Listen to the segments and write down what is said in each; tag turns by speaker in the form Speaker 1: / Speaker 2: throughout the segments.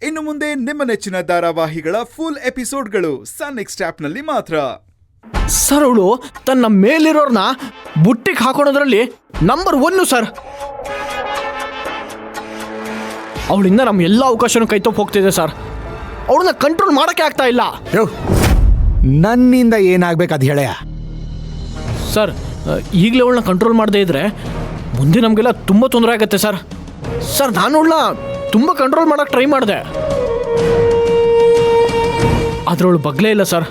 Speaker 1: ಇನ್ನು ಮುಂದೆ ನಿಮ್ಮ ನೆಚ್ಚಿನ ಧಾರಾವಾಹಿಗಳ ಫುಲ್ ಎಪಿಸೋಡ್ಗಳು ಸನ್ ನೆಕ್ಸ್ಟ್ ಆಪ್ನಲ್ಲಿ ಮಾತ್ರ.
Speaker 2: ಸರ್ ಅವಳು ತನ್ನ ಮೇಲಿರೋರ್ನ ಬುಟ್ಟಿಗೆ ಹಾಕೋಣದ್ರಲ್ಲಿ ನಂಬರ್ 1 ಸರ್. ಅವಳಿಂದ ನಮ್ಮ ಎಲ್ಲ ಅವಕಾಶನೂ ಕೈತೊಪ್ಪು ಹೋಗ್ತಿದೆ ಸರ್. ಅವಳನ್ನ ಕಂಟ್ರೋಲ್ ಮಾಡೋಕ್ಕೆ ಆಗ್ತಾ ಇಲ್ಲ.
Speaker 3: ನನ್ನಿಂದ ಏನಾಗ್ಬೇಕು ಅದು ಹೇಳೆಯ
Speaker 2: ಸರ್. ಈಗಲೇ ಅವಳನ್ನ ಕಂಟ್ರೋಲ್ ಮಾಡದೇ ಇದ್ರೆ ಮುಂದೆ ನಮಗೆಲ್ಲ ತುಂಬ ತೊಂದರೆ ಆಗುತ್ತೆ ಸರ್. ಸರ್ ನಾನು ಅವಳನ್ನ ತುಂಬ ಕಂಟ್ರೋಲ್ ಮಾಡೋಕ್ಕೆ ಟ್ರೈ ಮಾಡಿದೆ, ಆದ್ರೆ ಅವಳು ಬಗ್ಲೇ ಇಲ್ಲ ಸರ್.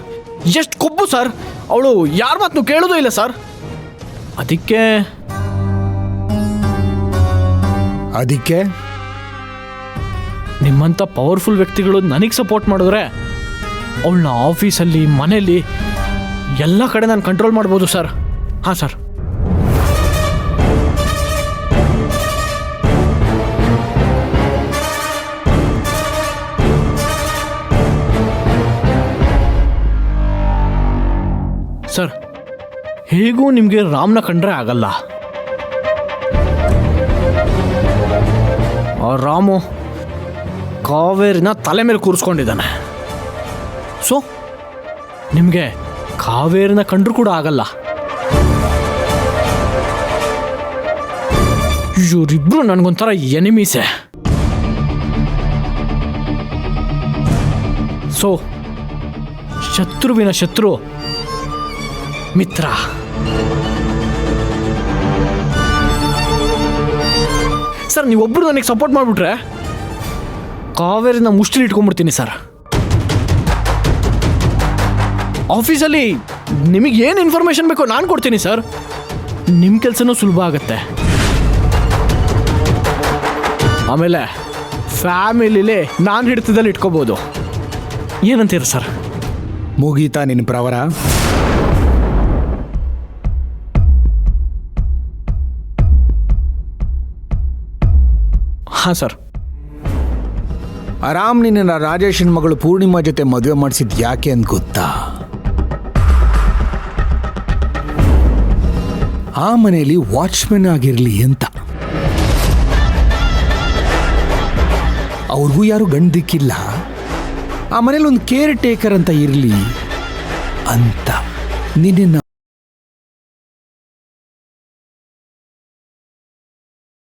Speaker 2: ಎಷ್ಟು ಕೊಬ್ಬು ಸರ್. ಅವಳು ಯಾರ ಮಾತನ್ನು ಕೇಳೋದು ಇಲ್ಲ ಸರ್. ಅದಕ್ಕೆ ನಿಮ್ಮಂಥ ಪವರ್ಫುಲ್ ವ್ಯಕ್ತಿಗಳು ನನಗೆ ಸಪೋರ್ಟ್ ಮಾಡಿದ್ರೆ ಅವಳನ್ನ ಆಫೀಸಲ್ಲಿ ಮನೆಯಲ್ಲಿ ಎಲ್ಲ ಕಡೆ ನಾನು ಕಂಟ್ರೋಲ್ ಮಾಡ್ಬೋದು ಸರ್. ಹಾಂ ಸರ್. ಸರ್ ಹೇಗೂ ನಿಮಗೆ ರಾಮ್ನ ಕಂಡ್ರೆ ಆಗಲ್ಲ. ಆ ರಾಮು ಕಾವೇರಿನ ತಲೆ ಮೇಲೆ ಕೂರಿಸ್ಕೊಂಡಿದ್ದಾನೆ. ಸೊ ನಿಮಗೆ ಕಾವೇರಿನ ಕಂಡ್ರೂ ಕೂಡ ಆಗಲ್ಲ. ಇವರಿಬ್ರು ನನಗೊಂಥರ ಎನಿಮೀಸೆ. ಸೊ ಶತ್ರುವಿನ ಶತ್ರು ಮಿತ್ರ. ಸರ್ ನೀವೊಬ್ಬರು ನನಗೆ ಸಪೋರ್ಟ್ ಮಾಡಿಬಿಟ್ರೆ ಕಾವೇರಿನ ಮುಷ್ಟಿಲಿ ಇಟ್ಕೊಂಡ್ಬಿಡ್ತೀನಿ ಸರ್. ಆಫೀಸಲ್ಲಿ ನಿಮಗೆ ಏನು ಇನ್ಫಾರ್ಮೇಷನ್ ಬೇಕೋ ನಾನು ಕೊಡ್ತೀನಿ ಸರ್. ನಿಮ್ಮ ಕೆಲಸನೂ ಸುಲಭ ಆಗುತ್ತೆ. ಆಮೇಲೆ ಫ್ಯಾಮಿಲಿಲೇ ನಾನು ಹಿಡಿತದಲ್ಲಿ ಇಟ್ಕೋಬೋದು. ಏನಂತೀರ ಸರ್?
Speaker 3: ಮುಗೀತಾ ನಿನ್ನ ಪ್ರವರ?
Speaker 2: ಹಾಂ ಸರ್.
Speaker 3: ಆರಾಮ್ ನಿನ್ನ ರಾಜೇಶನ್ ಮಗಳು ಪೂರ್ಣಿಮಾ ಜೊತೆ ಮದುವೆ ಮಾಡಿಸಿದ್ ಯಾಕೆ ಅಂತ ಗೊತ್ತಾ? ಆ ಮನೆಯಲ್ಲಿ ವಾಚ್ಮೆನ್ ಆಗಿರಲಿ ಅಂತ. ಅವ್ರಿಗೂ ಯಾರು ಗಂಡು ದಿಕ್ಕಿಲ್ಲ, ಆ ಮನೇಲಿ ಒಂದು ಕೇರ್ ಟೇಕರ್ ಅಂತ ಇರಲಿ ಅಂತ ನಿನ್ನ